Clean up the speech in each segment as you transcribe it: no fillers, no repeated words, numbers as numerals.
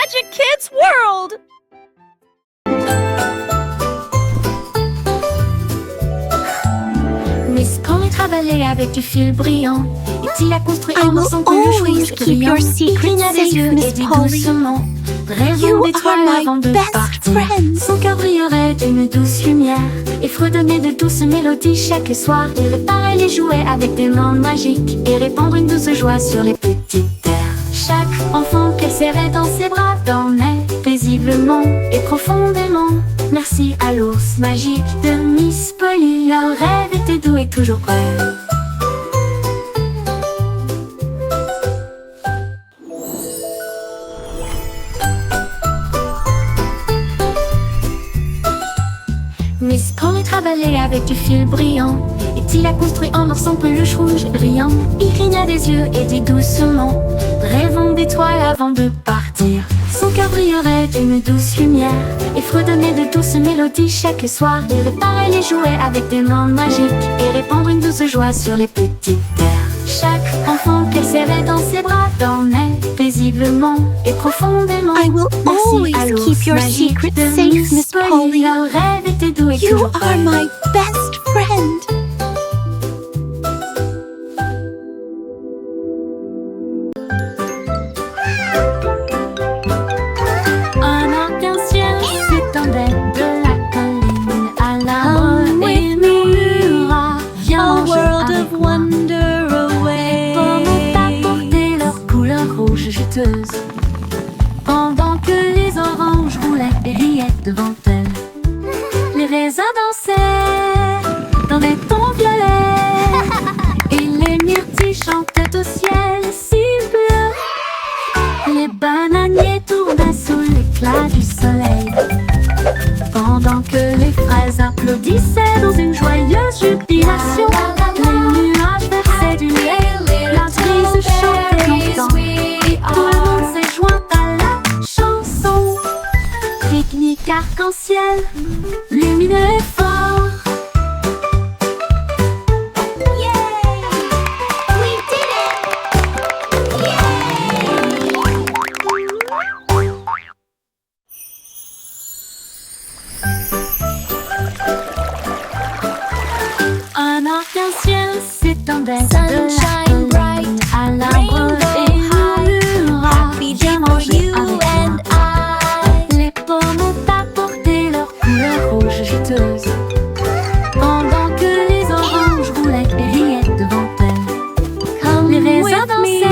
Magic Kids World! Miss Polly travaillait avec du fil brillant. Et il a construit I un will ensemble peluche always rouge keep brillant. your secret Il cligna des safe, yeux Miss et dit Polly. doucement, rêvons You d'étoiles are my avant de best partir. friend. Son cœur brillerait d'une douce lumière et fredonnait de douces mélodies chaque soir. Il réparait les jouets avec des mains magiques et répandre une douce joie sur les petites terres. Chaque enfant qu'elle serrait dans ses bras dormait paisiblement et profondément. Merci à l'ours magique de Miss Polly. Leur rêve était doux et toujours prêt. Miss Polly travaillait avec du fil brillant. Et il a construit en or son peluche rouge brillant. Il cligna des yeux et dit doucement, rêvons d'étoiles avant de partir. Son cœur brillerait d'une douce lumière et fredonnait de douces mélodies chaque soir. Il réparait les jouets avec des mains magiques et répandre une douce joie sur les petites terres. Chaque enfant qu'elle serrait dans ses bras dormait paisiblement et profondément. I will always Merci à l'ours keep your magique secret de safe, Miss Polly. Leur rêve était doux et You toujours are prêt. my best friend. Un arc-en-ciel s'étendait de la colline à la Come with me, viens a manger world avec of moi. wonder away. Pommes apportaient leur couleur rouge juteuse, pendant que les oranges roulaient et riaient devant elles. Les raisins dansaient dans des tons violets et les myrtilles chantaient au ciel si bleu. Les bananiers tournaient sous l'éclat du soleil, pendant que les fraises applaudissaient dans une joyeuse jubilation. Les nuages versaient du lait, la brise chantait longtemps, et tout le monde s'est joint à la chanson. Pique-nique arc-en-ciel, lumineux et fort. Un arc-en-ciel s'étendait Sunshine bright, à la rainbow et high. murmura, Happy day viens for manger you avec and moi. I. Les pommes ont apporté leur couleur rouge juteuse, pendant que les oranges roulaient et riaient devant elles. Come Les raisins with me, dansaient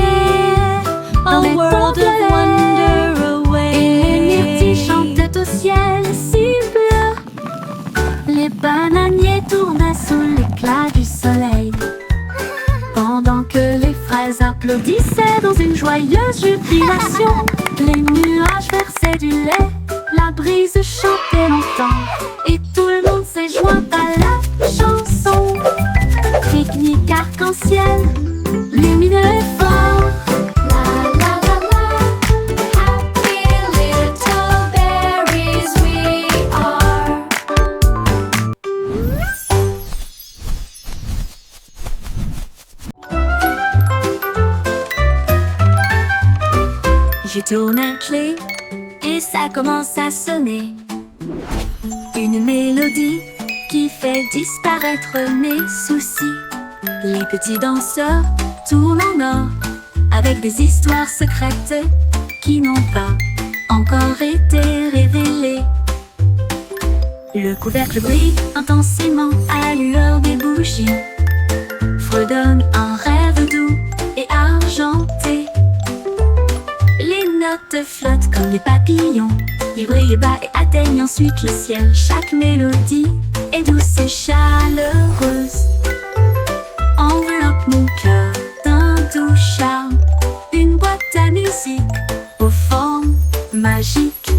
dans a des tons world of violets, wonder et les myrtilles away. chantaient au ciel si bleu. Les bananiers tournaient sous l'éclat du soleil, pendant que les fraises applaudissaient dans une joyeuse jubilation. Les nuages versaient du lait, la brise chantait longtemps, et tout le monde s'est joint à la chanson. Pique-nique arc-en-ciel, lumineux et fort. La la la la, happy little berries we are. Je tourne un clé et ça commence à sonner. Une mélodie qui fait disparaître mes soucis. Les petits danseurs tournent en or avec des histoires secrètes qui n'ont pas encore été révélées. Le couvercle brille intensément à la lueur des bougies, fredonne un rêve doux et argenté. Les notes flottent comme des papillons, ils brillent bas et atteignent ensuite le ciel. Chaque mélodie est douce et chaleureuse, enveloppe mon cœur d'un doux charme. Une boîte à musique aux formes magiques.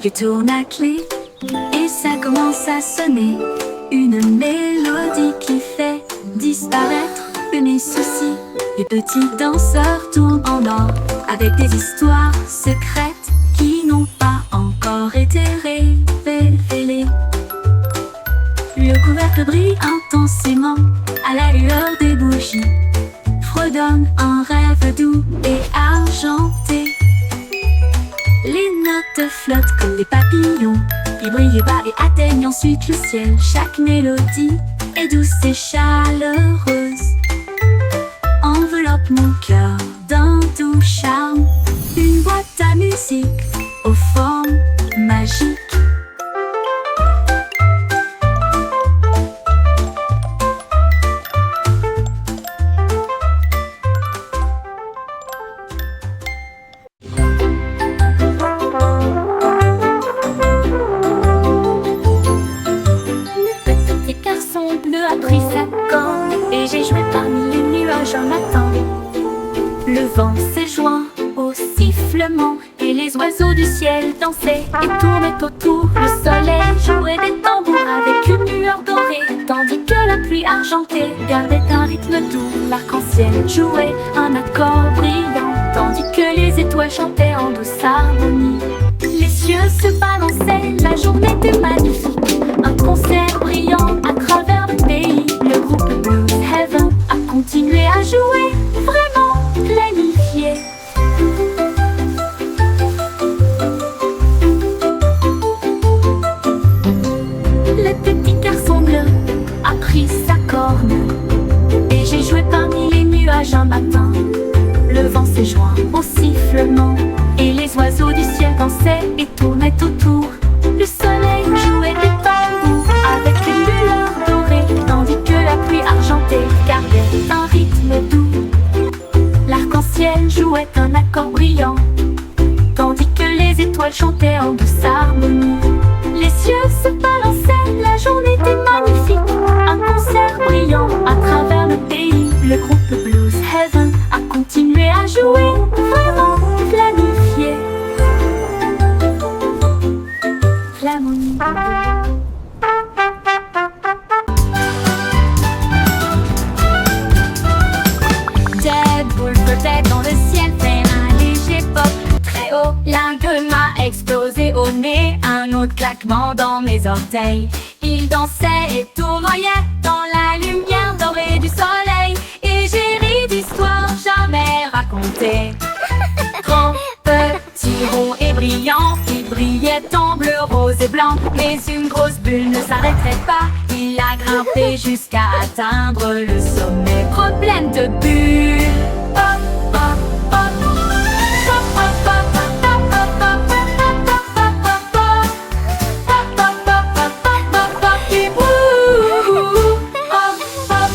Je tourne la clé et ça commence à sonner. Une mélodie qui fait disparaître mes soucis. Les petits danseurs tournent en or avec des histoires secrètes qui n'ont pas encore été révélées. l'arc brille intensément à la lueur des bougies, fredonne un rêve doux et argenté. Les notes flottent comme des papillons, ils brillent bas et atteignent ensuite le ciel. Chaque mélodie est douce et chaleureuse, enveloppe mon cœur d'un doux charme. Une boîte à musique aux formes magiques. Petit garçon bleu a pris sa corne et j'ai joué parmi les nuages un matin. Le vent s'est joint au sifflement et les oiseaux du ciel dansaient et tournaient autour. Le soleil jouait des tambours avec une lueur dorée, tandis que la pluie argentée gardait un rythme doux. L'arc-en-ciel jouait un accord brillant, tandis que les étoiles chantaient en douce harmonie. Les cieux se balançaient, la journée était magnifique. Un concert brillant à travers le pays. Le groupe Blues Heaven a continué à jouer, vraiment planifié. Le petit garçon bleu a pris sa corne et j'ai joué parmi les nuages un matin. Le vent s'est joint au sifflement et les oiseaux du ciel dansaient et tournaient autour. Le soleil jouait des tambours avec une lueur dorée, tandis que la pluie argentée gardait un rythme doux. L'arc-en-ciel jouait un accord brillant, tandis que les étoiles chantaient en douce harmonie. Les cieux se balançaient, la journée était magnifique. Un concert brillant à travers le pays. Le groupe Blues Heaven a continué à jouer, vraiment planifié. L'harmonie. Deadpool flottait dans le ciel, fait un léger pop très haut. L'un d'eux m'a explosé au nez, un autre claquement dans mes orteils. Il dansait et tournoyait dans la lumière dorée du soleil, et j'ai ri d'histoires jamais racontées. Grand, petit, rond et brillant, il brillait en bleu, rose et blanc. Mais une grosse bulle ne s'arrêterait pas, il a grimpé jusqu'à atteindre le sommet. Problème de bulle. Hop, hop, hop. Hop, hop, hop, hop, hop, hop, hop, hop, hop, hop, hop, hop, et bouh, hop, hop.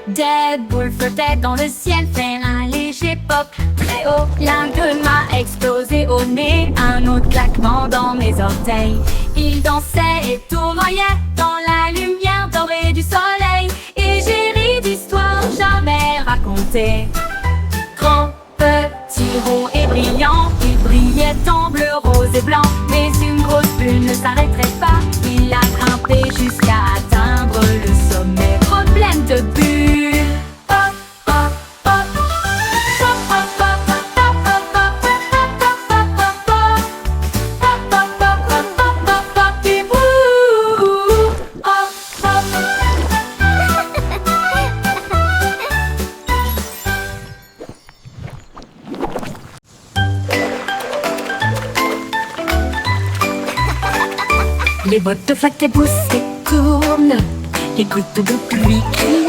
Deadpool flottait dans le ciel, fait un léger pop très haut. L'un d'eux m'a explosé au nez, un autre claquement dans mes orteils. Il dansait et tournoyait dans la lumière dorée du soleil, et j'ai ri d'histoires jamais racontées. Grand, petit, rond et brillant, il brillait en bleu, rose et blanc. Mais une grosse bulle ne s'arrêterait pas, il a grimpé jusqu'à atteindre le sommet. Problème de bulle. Hop, hop, hop. Hop, hop, hop, hop, hop, hop, hop, hop, hop, hop. Hop, hop, hop, hop, hop, hop, hop, et bouh, hop, hop. Les bottes de flaque et poussent et tournent, les gouttes de pluie qui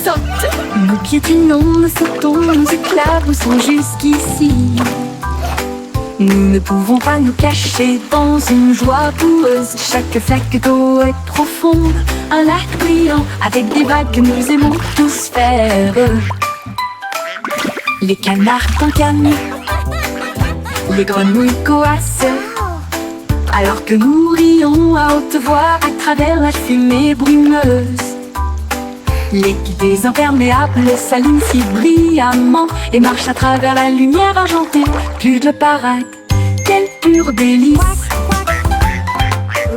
sautent. Nous piétinons, nous sautons, nous éclaboussons jusqu'ici. Nous ne pouvons pas nous cacher dans une joie boueuse. Chaque flaque d'eau est profonde, un lac brillant avec des vagues que nous aimons tous faire. Les canards cancanent, les grenouilles coassent, alors que nous rions à haute voix à travers la fumée brumeuse. Les guidées imperméables s'allument si brillamment et marchent à travers la lumière argentée. Plus de parade, quel pur délice.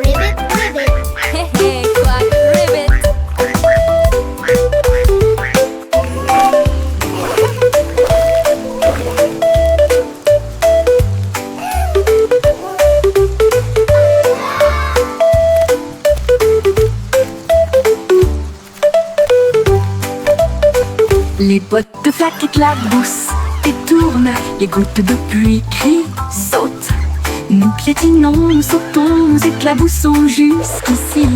Ribbit, ribbit. Hey, hey, quack, ribbit. Les bottes de flaques éclaboussent et tournent, les gouttes de pluie crient, sautent. Nous piétinons, nous sautons, nous éclaboussons jusqu'ici.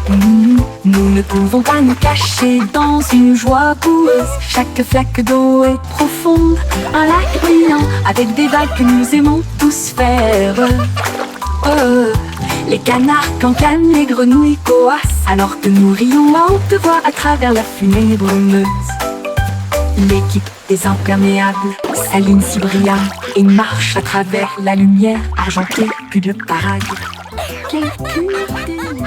Nous ne pouvons pas nous cacher dans une joie boueuse. Chaque flaque d'eau est profonde, un lac brillant avec des vagues que nous aimons tous faire. Les canards cancanent, les grenouilles coassent, alors que nous rions à haute voix à travers la fumée brumeuse. L'équipe des imperméables s'aligne si brillant et marche à travers la lumière argentée, plus de parade. Quelle pure délice!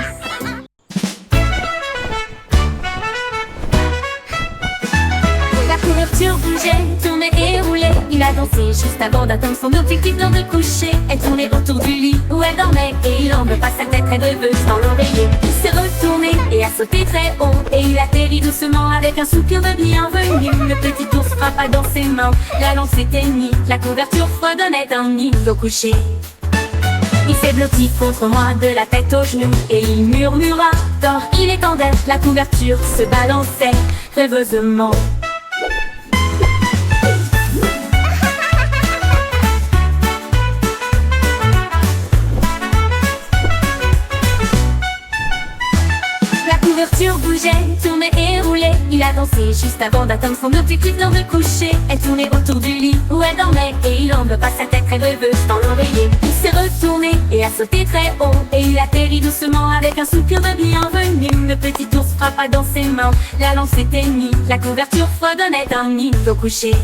La couverture bougeait, tournait et roulait. Il a dansé juste avant d'atteindre son objectif lors de coucher. Elle tournait autour du lit où elle dormait et il enleva pas sa tête très rêveuse dans l'oreiller. Il s'est retourné et a sauté très haut et il atterrit doucement avec un soupir de bienvenue. Le petit ours frappa dans ses mains, la lampe s'éteignit, la couverture fredonnait un nid au coucher. Il s'est blotti contre moi de la tête aux genoux et il murmura dors, il étendait, la couverture se balançait rêveusement. La couverture bougeait, tournait et roulait. Il a dansé juste avant d'atteindre son objectif lors de coucher. Elle tournait autour du lit où elle dormait et il enleva pas sa tête très rêveuse dans l'oreiller. Il s'est retourné et a sauté très haut et il atterrit doucement avec un soupir de bienvenue. Le petit ours frappa dans ses mains, la lampe s'éteignit, la couverture fredonnait un hymne au coucher.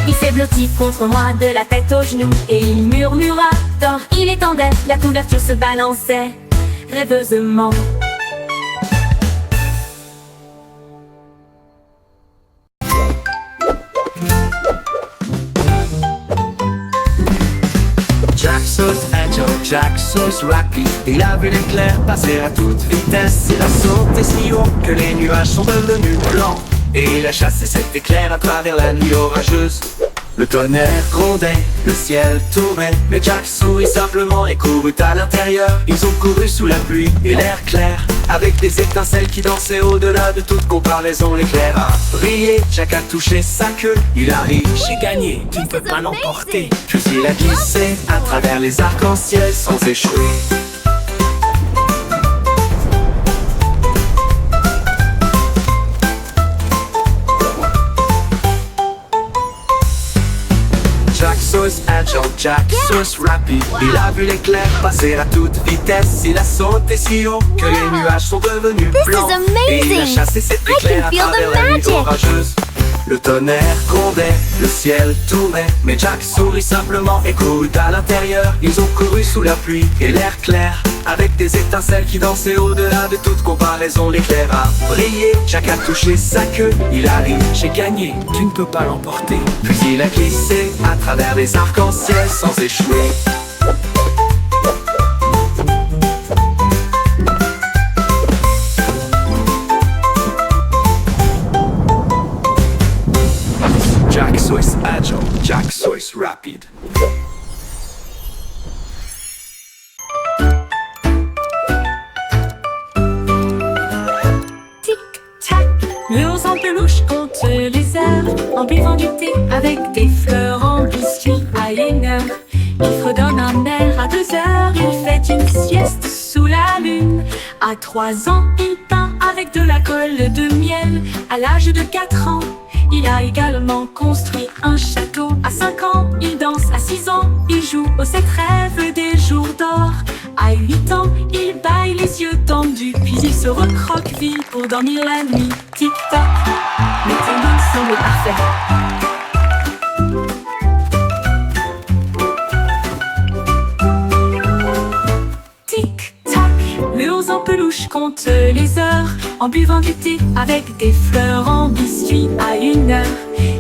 Il s'est blotti contre moi de la tête aux genoux et il murmura dors, il étendait, la couverture se balançait rêveusement. Jack Sauce Agile, Jack Sauce Rapide. Il a vu l'éclair passer à toute vitesse. Il a sauté si haut que les nuages sont devenus blancs. Et il a chassé cet éclair à travers la nuit orageuse. Le tonnerre grondait, le ciel tournait, mais Jack sourit simplement et courut à l'intérieur. Ils ont couru sous la pluie et l'air clair, avec des étincelles qui dansaient au-delà de toute comparaison. L'éclair a brillé, Jack a touché sa queue. Il a ri, j'ai gagné, tu ne peux pas l'emporter. Puis il a glissé à travers les arcs-en-ciel sans échouer. Jack Sauce Agile, Jack Sauce Rapide. Il a vu l'éclair passer à toute vitesse. Il a sauté si haut que les nuages sont devenus blancs. Et il a chassé cet éclair à travers la nuit orageuse. Le tonnerre grondait, le ciel tournait, mais Jack sourit simplement et courut à l'intérieur. Ils ont couru sous la pluie et l'air clair, avec des étincelles qui dansaient au-delà de toute comparaison. L'éclair a brillé, Jack a touché sa queue. Il a ri, j'ai gagné, tu ne peux pas l'emporter. Puis il a glissé à travers les arcs-en-ciel sans échouer. Jack Sauce Agile, Jack Sauce Rapide. Tic-tac, l'ours en peluche compte les heures en buvant du thé avec des fleurs en biscuit à 1 heure. Il fredonne un air à 2 heures, il fait une sieste sous la lune. À 3 ans, il peint avec de la colle de miel. À l'âge de 4 ans, il a également construit un château. À 5 ans, il danse. À 6 ans, il joue aux 7 rêves des jours d'or. À 8 ans, il baille les yeux tendus, puis il se recroqueville pour dormir la nuit. Tic-tac, le timing semble parfait. Tic-tac, l'ours en peluche compte les heures en buvant du thé avec des fleurs en biscuit à 1 heure.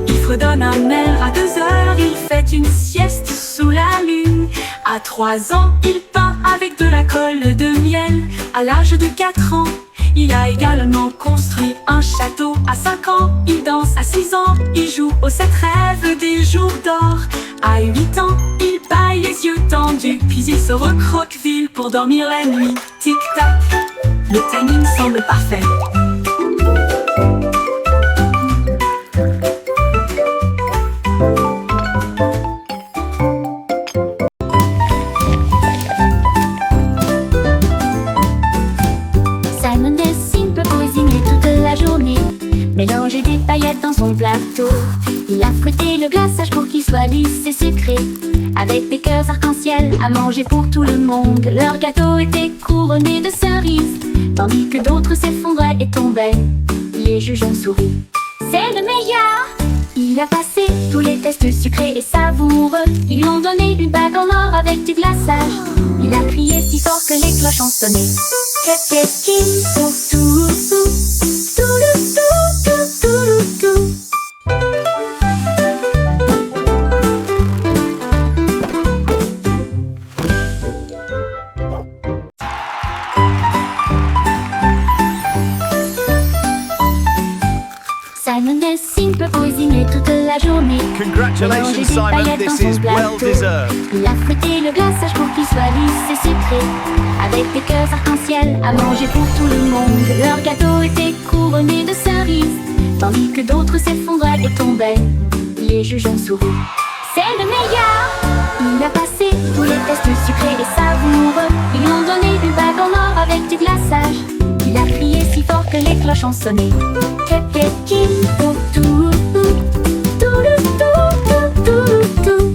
Il fredonne un air à 2 heures, il fait une sieste sous la lune. À 3 ans, il peint avec de la colle de miel. À l'âge de 4 ans, il a également construit un château. À 5 ans, il danse. À 6 ans, il joue aux 7 rêves des jours d'or. À 8 ans, il baille les yeux tendus, puis il se recroqueville pour dormir la nuit. Tic-tac, le timing semble parfait. mélanger des paillettes dans son plateau. Il a fouetté le glaçage pour qu'il soit lisse et sucré, avec des cœurs arc-en-ciel à manger pour tout le monde. Leur gâteau était couronné de cerises, tandis que d'autres s'effondraient et tombaient. Les juges ont souri. C'est le meilleur! Il a passé tous les tests sucrés et savoureux. Ils lui ont donné une bague en or avec du glaçage. Il a crié si fort que les cloches ont sonné. Qu'est-ce qu'il faut tout, tout, tout, tout, tout, tout. Simon Dessine peut cuisiner toute la journée. Congratulations, Simon, this is well deserved. Il a fouetté le glaçage pour qu'il soit lisse et sucré, avec des cœurs arc-en-ciel à manger pour tout le monde. Leur gâteau était couronné de cerises, tandis que d'autres s'effondraient et tombaient. Les juges ont souri. C'est le meilleur! Il a passé tous les tests sucrés et savoureux. Ils lui ont donné une bague en or avec du glaçage. Il a crié si fort que les cloches ont sonné. Qu'est-ce qu'il faut tout, tout, tout, tout, tout, tout.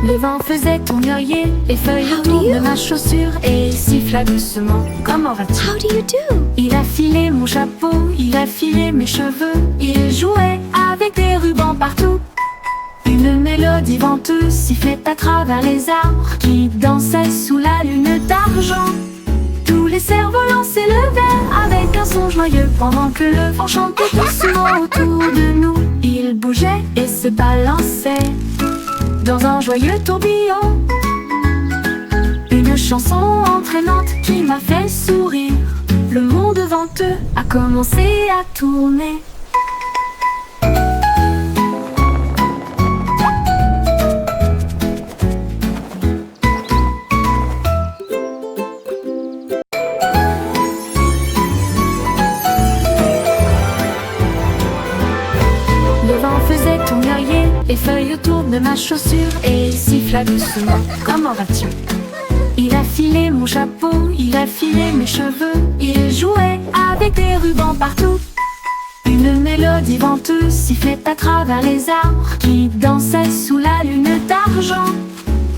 Le vent faisait tournoyer les feuilles autour de ma chaussure et siffla doucement. Comment vas-tu? How do you do? Il a filé mon chapeau, il a filé mes cheveux. Il jouait avec des rubans partout. Une mélodie venteuse sifflait à travers les arbres qui dansaient sous la lune d'argent. Tous les cerfs-volants s'élevaient avec un son joyeux pendant que le vent chantait doucement autour de nous. Il bougeait et se balançait dans un joyeux tourbillon. Une chanson entraînante qui m'a fait sourire. Le monde venteux a commencé à tourner. Le vent faisait tournoyer les feuilles autour de ma chaussure et siffla doucement. Comment vas-tu? Il a filé mon chapeau, il a filé mes cheveux. Il jouait avec des rubans partout. Une mélodie venteuse sifflait à travers les arbres qui dansaient sous la lune d'argent.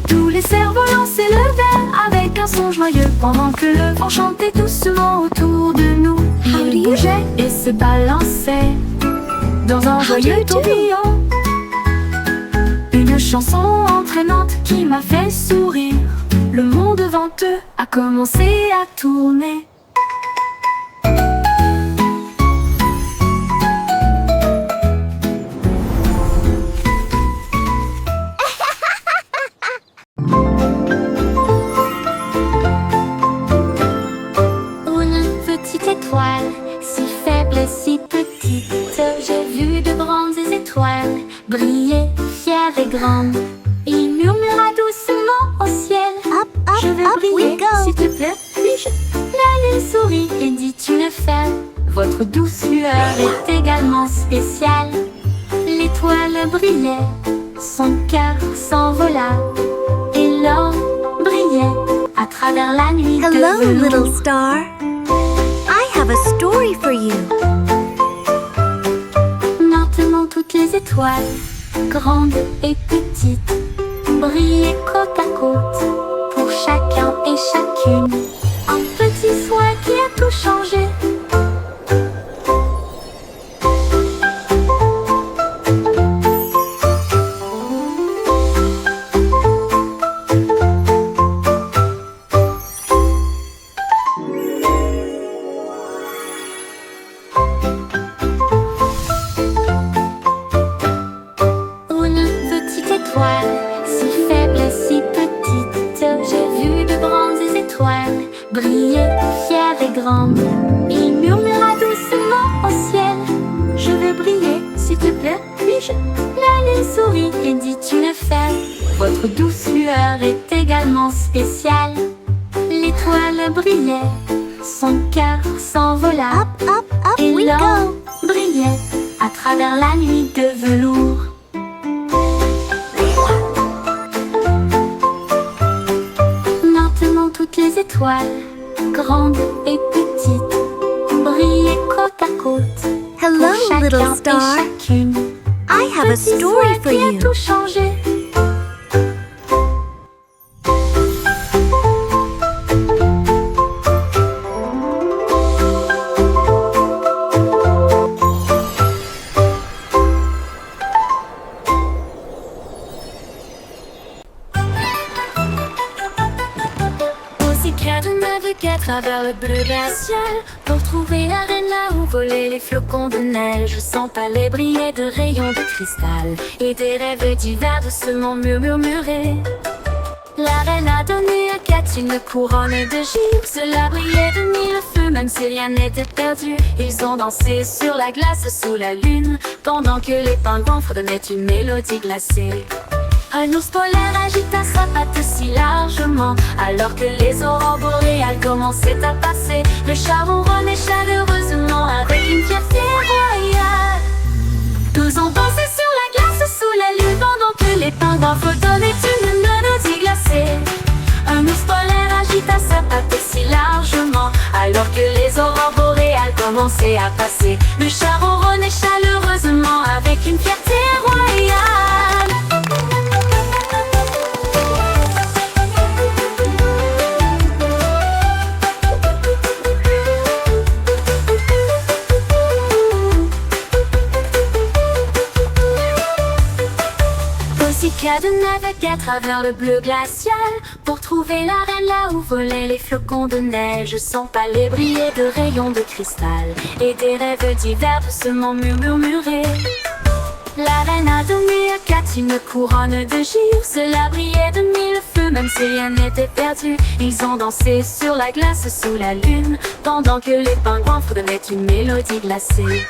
Tous les cerfs-volants s'élevaient avec un son joyeux pendant que le vent chantait doucement autour de nous. Il bougeait et se balançait dans un joyeux tourbillon. Une chanson entraînante qui m'a fait sourire. Le monde venteux a commencé à tourner. Une petite étoile, si faible et si petite, j'ai vu de grandes étoiles briller, fières et grandes. Il murmura doucement au ciel. Je veux briller, s'il te plaît. Puis-je? La lune sourit et dit une femme. Votre douce lueur est également spéciale. L'étoile brillait, son cœur s'envola, et l'or brillait à travers la nuit de Hello, velours. little star. I have a story for you. Maintenant toutes les étoiles, grandes et petites, brillaient côte à côte, pour chacun et chacune. Un petit soin qui a tout changé. Une petite étoile, si faible et si petite, j'ai vu de grandes étoiles briller, fières et grandes. Il murmura doucement au ciel. Je veux briller, s'il te plaît. Puis-je? La lune sourit et dit une femme. Votre douce lueur est également spéciale. L'étoile brillait, son cœur s'envola, Up, up, up et we l'or go. brillait travers la nuit de velours. Maintenant toutes les étoiles, grandes et petites, brillent côte à côte. Hello, Pour little chacun et star. chacune. I have a Petit story souhait for qui a you. tout changé. Aussi près de naviguer à travers le bleu glacial pour trouver la reine là où volaient les flocons de neige, sans palais briller de rayons de cristal et des rêves divers doucement murmurés. La reine a donné à Kat une couronne de givre. Cela brillait de mille feux, même si rien n'était perdu. Ils ont dansé sur la glace sous la lune, pendant que les pingouins fredonnaient une mélodie glacée. Un ours polaire agita sa patte si largement, alors que les aurores boréales commençaient à passer. Le chat ronronnait chaleureusement avec une fierté royale. Tous ont dansé sur la glace sous la lune, pendant que les pingouins fredonnaient une mélodie glacée. Un ours polaire agita sa patte si largement, alors que les aurores boréales commençaient à passer. Le chat ronronnait chaleureusement avec une fierté royale. Kat naviguait à travers le bleu glacial pour trouver la reine là où volaient les flocons de neige. Son palais brillait de rayons de cristal et des rêves divers doucement murmurés. La reine a donné à Kat une couronne de givre. Cela brillait de mille feux, même si rien n'était perdu. Ils ont dansé sur la glace sous la lune, pendant que les pingouins fredonnaient une mélodie glacée.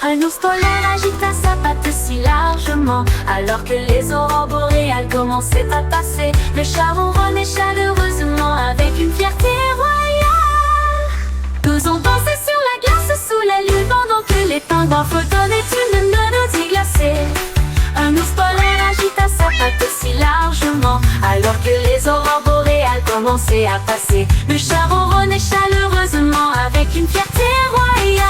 Un ours polaire agita sa patte si largement, alors que les aurores boréales commençaient à passer. Le chat ronronnait chaleureusement avec une fierté royale. Tous ont dansé sur la glace sous la lune, pendant que les pingouins fredonnaient une mélodie glacée. Un ours polaire agita sa patte si largement, alors que les aurores boréales commençaient à passer. Le chat ronronnait chaleureusement avec une fierté royale.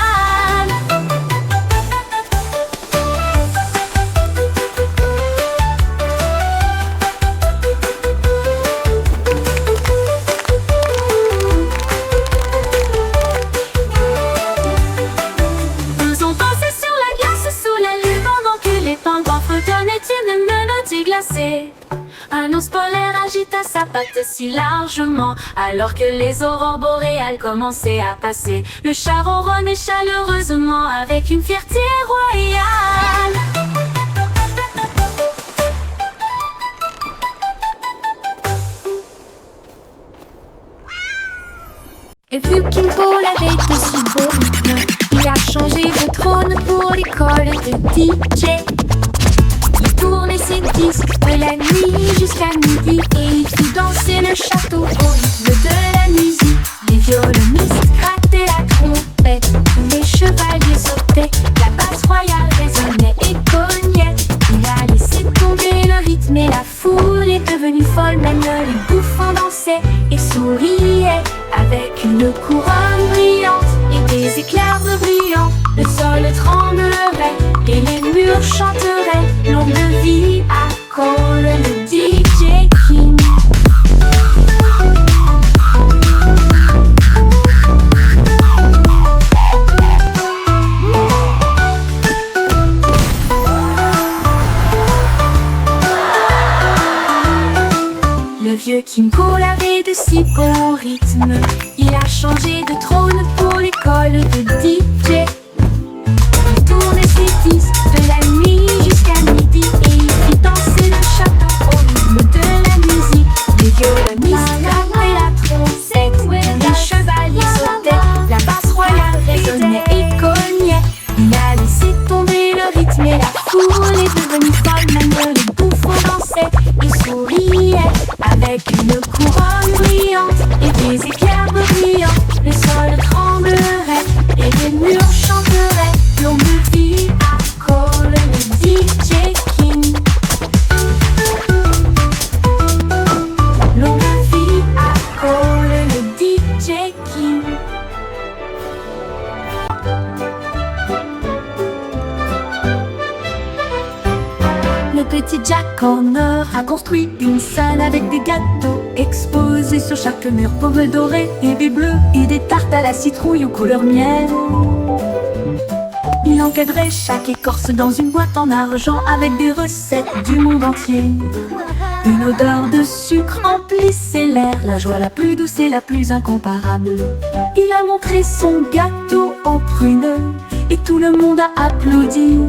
Un ours polaire agita sa patte si largement, alors que les aurores boréales commençaient à passer. Le chat ronronnait chaleureusement avec une fierté royale. Et vu King Paul avait aussi beau rythme, il a changé de trône pour l'école de DJ. Il tournait ses disques de la nuit jusqu'à midi et il fit danser le château au rythme de la musique. Les violonistes grattaient la trompette, les chevaliers sautaient, la basse royale résonnait et cognait. Il a laissé tomber le rythme et la foule est devenue folle. Même les bouffons dansaient et souriaient avec une couronne brillante et des éclairs de brillants. Le sol tremblerait et les murs chanteraient longue vie à Cole, le DJ King. Le vieux King Cole avait de si beaux rythmes. Il a changé de trône pour l'école de DJ. Il tournait ses disques de la nuit jusqu'à midi et il fit danser le château au rythme de la musique. Les violonistes grattaient la trompette, les chevaliers sautaient, la basse royale résonnait et cognait. Il a laissé tomber le rythme et la foule est devenue folle. Même les bouffons dansaient et souriaient avec une couronne brillante et des éclairs brillants. Le sol tremblerait et les murs chanteraient petit Jack Horner a construit une salle avec des gâteaux exposés sur chaque mur, pommes dorées et baies bleues et des tartes à la citrouille aux couleurs miel. Il encadrait chaque écorce dans une boîte en argent avec des recettes du monde entier. Une odeur de sucre emplissait l'air, la joie la plus douce et la plus incomparable. Il a montré son gâteau aux prunes et tout le monde a applaudi.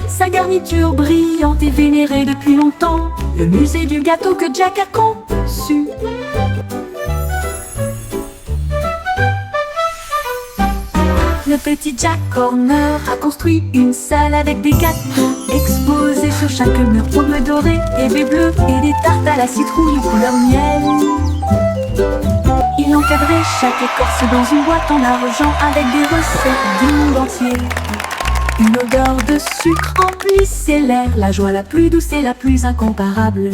Sa garniture brillante et vénérée depuis longtemps, le musée du gâteau que Jack a conçu. Le petit Jack Horner a construit une salle avec des gâteaux exposés sur chaque mur, pommes dorées et baies bleues et des tartes à la citrouille couleur miel. Il encadrait chaque écorce dans une boîte en argent avec des recettes du monde entier. Une odeur de sucre emplissait l'air, la joie la plus douce et la plus incomparable.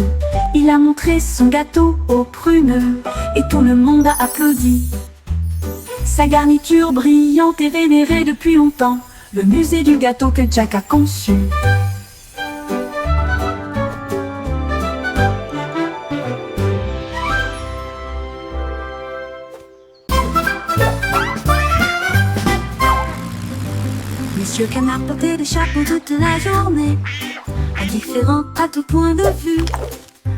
Il a montré son gâteau aux prunes et tout le monde a applaudi. Sa garniture brillante et vénérée depuis longtemps, le musée du gâteau que Jack a conçu. Monsieur Canard portait des chapeaux toute la journée, indifférent à tout point de vue.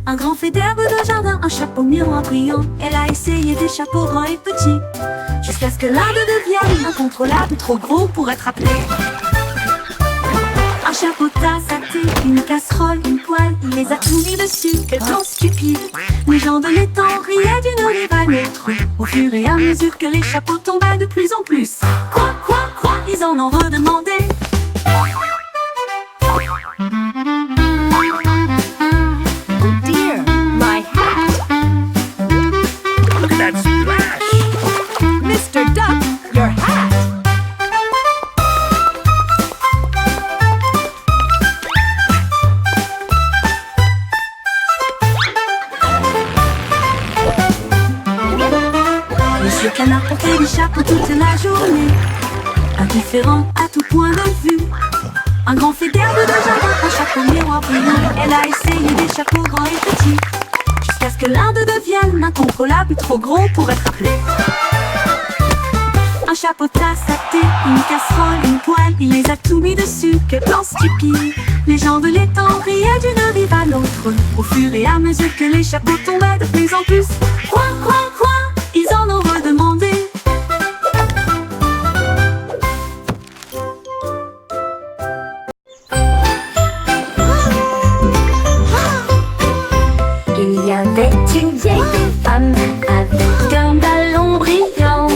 Un grand fait d'herbe de jardin, un chapeau miroir brillant. Elle a essayé des chapeaux grands et petits, jusqu'à ce que l'un d'eux devienne incontrôlable, trop gros pour être appelé. Un chapeau tasse à thé, une casserole, une poêle, il les a tout mis dessus, quel plan stupide. Les gens de l'étang riaient d'une rive à l'autre, au fur et à mesure que les chapeaux tombaient de plus en plus. Quoi, ils en ont redemandé. Monsieur Canard portait des chapeaux toute la journée, indifférent à tout point de vue. Un grand fait d'herbe de jardin, un chapeau miroir brillant. Elle a essayé des chapeaux grands et petits, jusqu'à ce que l'un d'eux devienne incontrôlable, trop gros pour être appelé. Un chapeau tasse à thé, une casserole, une poêle, il les a tout mis dessus, quel plan stupide. Les gens de l'étang riaient d'une rive à l'autre, au fur et à mesure que les chapeaux tombaient de plus en plus. Quoi, ils en ont redemandé. Il y avait une vieille femme avec un ballon brillant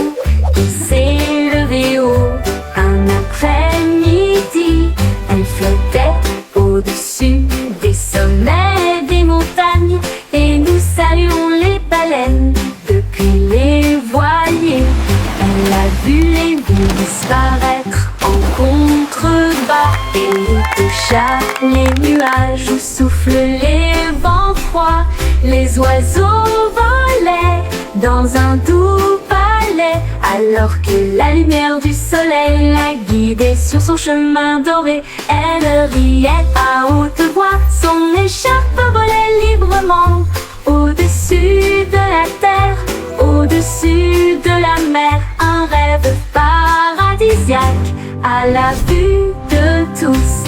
qui s'est levée haut un après-midi. Elle flottait au-dessus des sommets des montagnes et nous saluons les baleines depuis les voiliers. Elle a vu les bulles disparaître en contrebas et toucha les nuages où soufflent les vents froids. Les oiseaux volaient dans un doux palais, alors que la lumière du soleil la guidait sur son chemin doré. Elle riait à haute voix, son écharpe volait librement au-dessus de la terre, au-dessus de la mer. Un rêve paradisiaque à la vue de tous.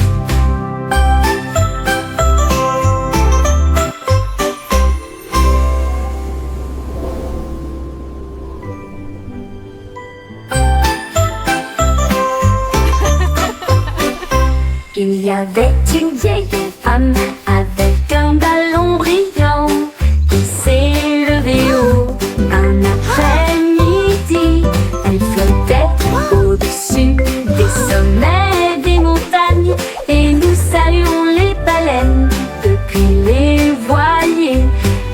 Il y avait une vieille femme avec un ballon brillant qui s'est levée haut un après-midi. Elle flottait au-dessus des sommets des montagnes et nous saluons les baleines depuis les voiliers.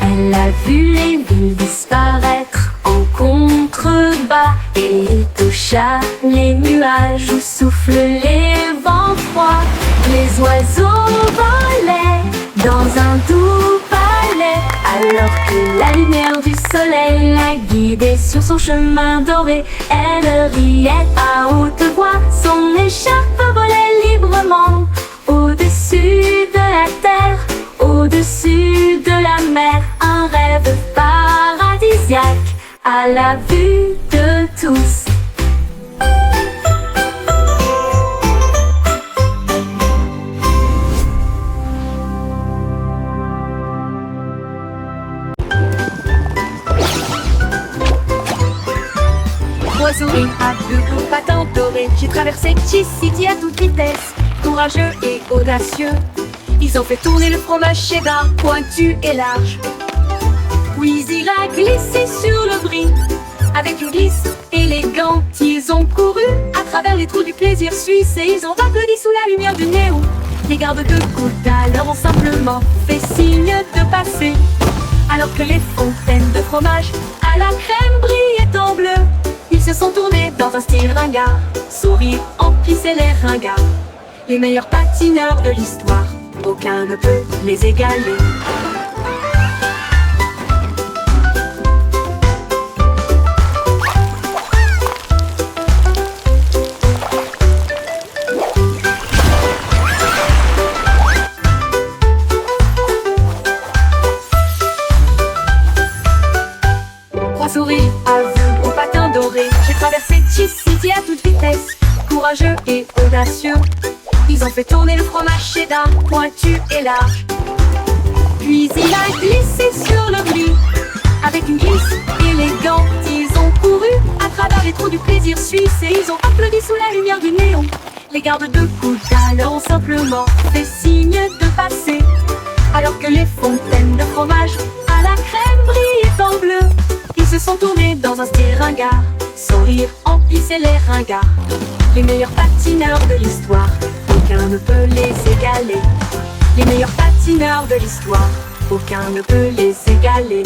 Elle a vu les bulles disparaître en contrebas et toucha les nuages où soufflent les vents froids. Les oiseaux volaient dans un doux palais, alors que la lumière du soleil la guidait sur son chemin doré. Elle riait à haute voix, son écharpe volait librement au-dessus de la terre, à la vue de tous. Oiseau et à deux gros patins dorés, j'ai traversé City à toute vitesse. Courageux et audacieux, ils ont fait tourner le fromage cheddar pointu et large. Puis il a glissé sur le bris. Avec une glisse élégante, ils ont couru à travers les trous du plaisir suisse et ils ont applaudi sous la lumière du néon. Les gardes de côte alors ont simplement fait signe de passer, alors que les fontaines de fromage à la crème brillaient en bleu. Ils se sont tournés dans un style ringard, sourire emplissait les ringards. Les meilleurs patineurs de l'histoire, aucun ne peut les égaler. Trois souris aveugles aux patins dorés, j'ai traversé City à toute vitesse. Courageux et audacieux, ils ont fait tourner le fromage cheddar pointu et large. Puis il a glissé sur le bris. Avec une glisse élégante, ils ont couru à travers les trous du plaisir suisse et ils ont applaudi sous la lumière du néon. Les gardes de côte alors ont simplement fait signe de passer, alors que les fontaines de fromage à la crème brillaient en bleu. Ils se sont tournés dans un style ringard, sourire emplissait les ringards. Les meilleurs patineurs de l'histoire, aucun ne peut les égaler. Les meilleurs patineurs de l'histoire, aucun ne peut les égaler.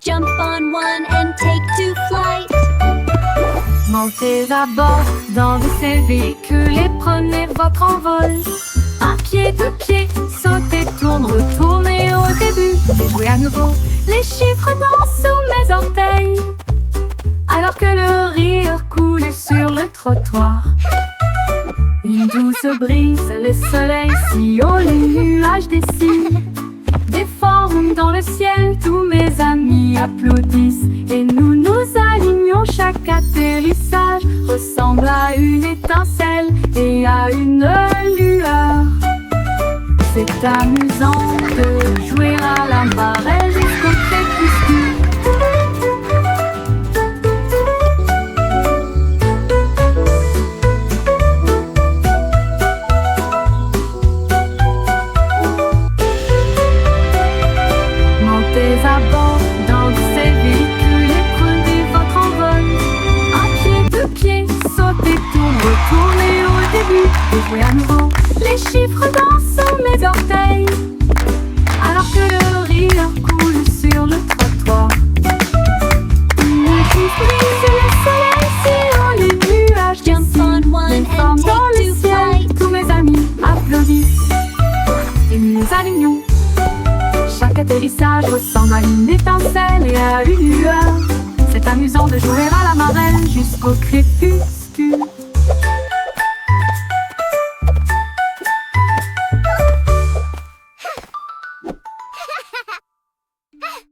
Jump on one and take to flight. Montez à bord d'un de ces véhicules et prenez votre envol. Un pied, deux pieds, sautez, tourne, retournez au début. Et jouez à nouveau, les chiffres dansent sous mes orteils, alors que le rire coule sur le trottoir. Une douce brise, le soleil si haut, les nuages dessinent des formes dans le ciel. Tous mes amis applaudissent et nous nous alignons. Chaque atterrissage ressemble à une étincelle et à une lueur. C'est amusant de jouer à la marelle jusqu'au crépuscule. Montez à bord dans ces véhicules et prenez votre envol. Un pied, deux pieds, sautez, tourne, retournez au début. Et jouez à nouveau, les chiffres dansent sous mes orteils, alors que le rire coule sur le trottoir. Une douce brise, le soleil si haut, les nuages dessinent des formes dans le ciel. Tous mes amis applaudissent et nous nous alignons. Chaque atterrissage ressemble à une étincelle et à une lueur. C'est amusant de jouer à la marelle jusqu'au crépuscule.